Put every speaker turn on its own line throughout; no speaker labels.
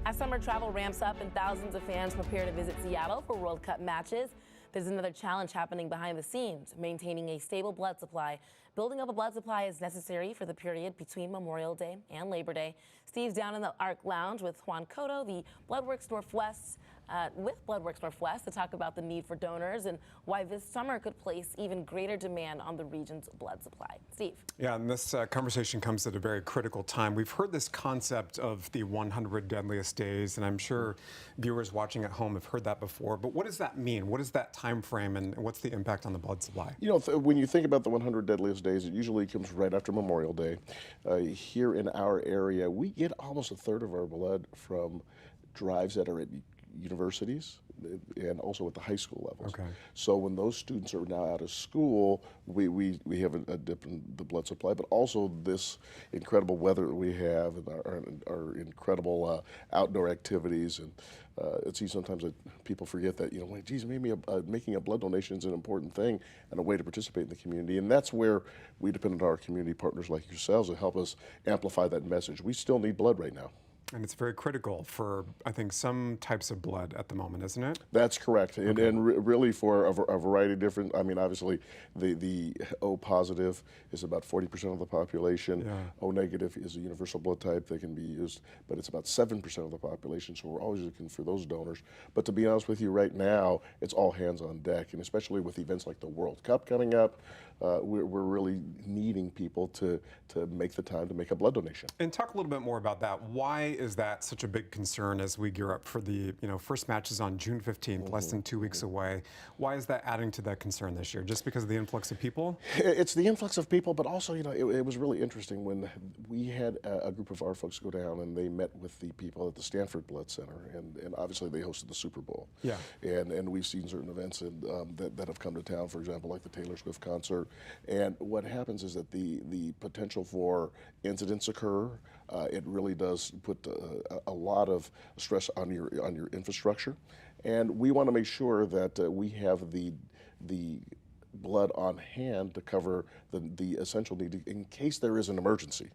As summer travel ramps up and thousands of fans prepare to visit Seattle for World Cup matches, there's another challenge happening behind the scenes, maintaining a stable blood supply. Building up a blood supply is necessary for the period between Memorial Day and Labor Day. Steve's down in the Arc Lounge with Juan Cotto, the Bloodworks Northwest, to talk about the need for donors and why this summer could place even greater demand on the region's blood supply. Steve.
Yeah, and this conversation comes at a very critical time. We've heard this concept of the 100 Deadliest Days, and I'm sure viewers watching at home have heard that before. But what does that mean? What is that time frame, and what's the impact on the blood supply?
You know, when you think about the 100 Deadliest Days, it usually comes right after Memorial Day. Here in our area, we get almost a third of our blood from drives that are at universities and also at the high school levels.
Okay.
So when those students are now out of school, we have a dip in the blood supply, but also this incredible weather that we have and our incredible outdoor activities. And it's easy sometimes that people forget that, you know, geez, maybe making a blood donation is an important thing and a way to participate in the community. And that's where we depend on our community partners like yourselves to help us amplify that message. We still need blood right now.
And it's very critical for, I think, some types of blood at the moment, isn't it?
That's correct.
Okay.
And really for a variety of different, I mean, obviously the O positive is about 40% of the population.
Yeah.
O negative is a universal blood type that can be used, but it's about 7% of the population, so we're always looking for those donors. But to be honest with you, right now, it's all hands on deck, and especially with events like the World Cup coming up, we're really needing people to make the time to make a blood donation.
And talk a little bit more about that. Why is that such a big concern as we gear up for the first matches on June 15th, less than 2 weeks away? Why is that adding to that concern this year? Just because of the influx of people?
It's the influx of people, but also, you know, it was really interesting when we had a group of our folks go down and they met with the people at the Stanford Blood Center, and obviously they hosted the Super Bowl.
Yeah.
And we've seen certain events that have come to town, for example, like the Taylor Swift concert. And what happens is that the potential for incidents occur. It really does put a lot of stress on your infrastructure, and we want to make sure that we have the blood on hand to cover the essential need in case there is an emergency.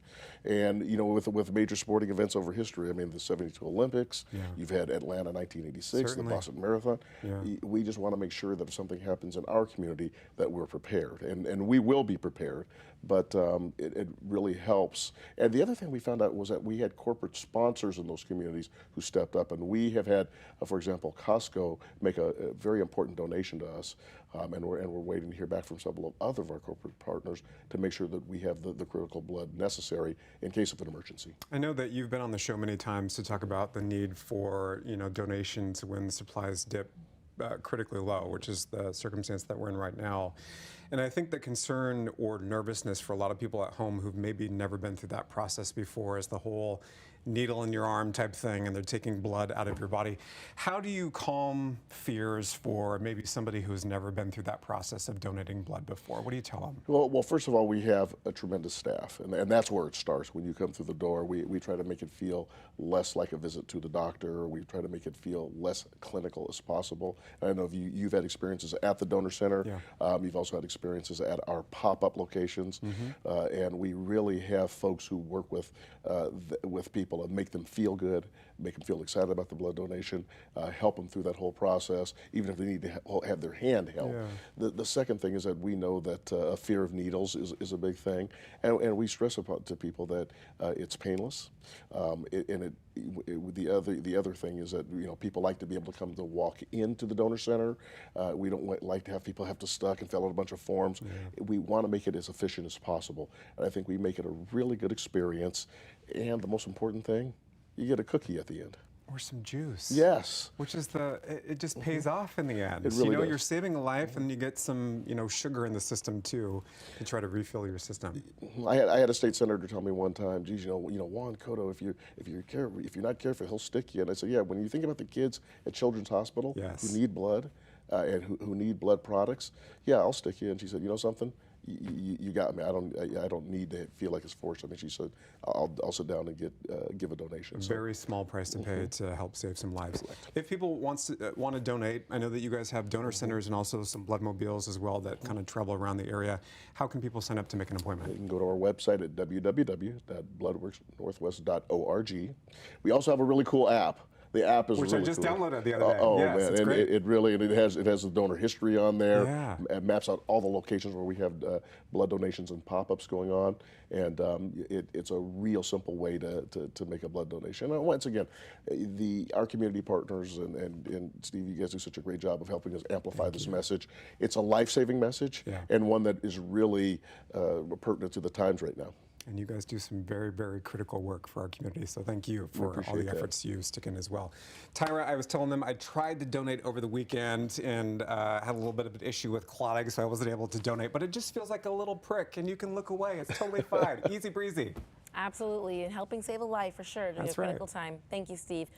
And you know, with major sporting events over history, I mean the '72 Olympics,
yeah.
You've had Atlanta 1986,
Certainly.
the Boston Marathon.
Yeah.
We just want to make sure that if something happens in our community that we're prepared, and we will be prepared, but it really helps. And the other thing we found out was that we had corporate sponsors in those communities who stepped up, and we have had, for example, Costco make a very important donation to us, and we're waiting to hear back from several other of our corporate partners to make sure that we have the critical blood necessary in case of an emergency.
I know that you've been on the show many times to talk about the need for donations when the supplies dip critically low, which is the circumstance that we're in right now. And I think the concern or nervousness for a lot of people at home who've maybe never been through that process before is the whole needle in your arm type thing, and they're taking blood out of your body. How do you calm fears for maybe somebody who's never been through that process of donating blood before? What do you tell them?
Well, first of all, we have a tremendous staff, and that's where it starts. When you come through the door, we try to make it feel less like a visit to the doctor. We try to make it feel less clinical as possible. And I know you've had experiences at the donor center.
Yeah.
You've also had experiences at our pop-up locations, and we really have folks who work with people and make them feel good, make them feel excited about the blood donation, help them through that whole process, even if they need to have their hand held. Yeah. The second thing is that we know that a fear of needles is a big thing, and we stress upon to people that it's painless. The other thing is that people like to be able to come to walk into the donor center. We don't like to have people have to stuck and fill out a bunch of forms. Yeah. We want to make it as efficient as possible, and I think we make it a really good experience. And the most important thing, you get a cookie at the end.
Or some juice.
Yes.
Which is it just pays off in the end.
It really does.
You're saving a life, and you get some, sugar in the system too, to try to refill your system.
I had a state senator tell me one time, geez, Juan Cotto, if you're not careful, he'll stick you. And I said, yeah, when you think about the kids at Children's Hospital
Yes.
who need blood and who need blood products, yeah, I'll stick you. And she said, you know something? you got me. I don't need to feel like it's forced. I mean, she said, I'll sit down and give a donation. So.
Very small price to pay to help save some lives. If people want to donate, I know that you guys have donor centers and also some blood mobiles as well that kind of travel around the area. How can people sign up to make an appointment?
You can go to our website at www.bloodworksnorthwest.org. We also have a really cool app. The app is
which
really
I just
cool.
downloaded the other day.
Oh
yes,
man,
it's
and
great.
it really and it has the donor history on there.
Yeah.
It maps out all the locations where we have blood donations and pop-ups going on, and it's a real simple way to make a blood donation. And once again, our community partners and Steve, you guys do such a great job of helping us amplify this message. It's a life-saving message and one that is really pertinent to the times right now.
And you guys do some very, very critical work for our community, so thank you for all the efforts you stick in as well. Tyra, I was telling them I tried to donate over the weekend and had a little bit of an issue with clotting, so I wasn't able to donate, but it just feels like a little prick, and you can look away. It's totally fine. Easy breezy.
Absolutely, and helping save a life for sure during a critical time. Thank you, Steve.
Sure.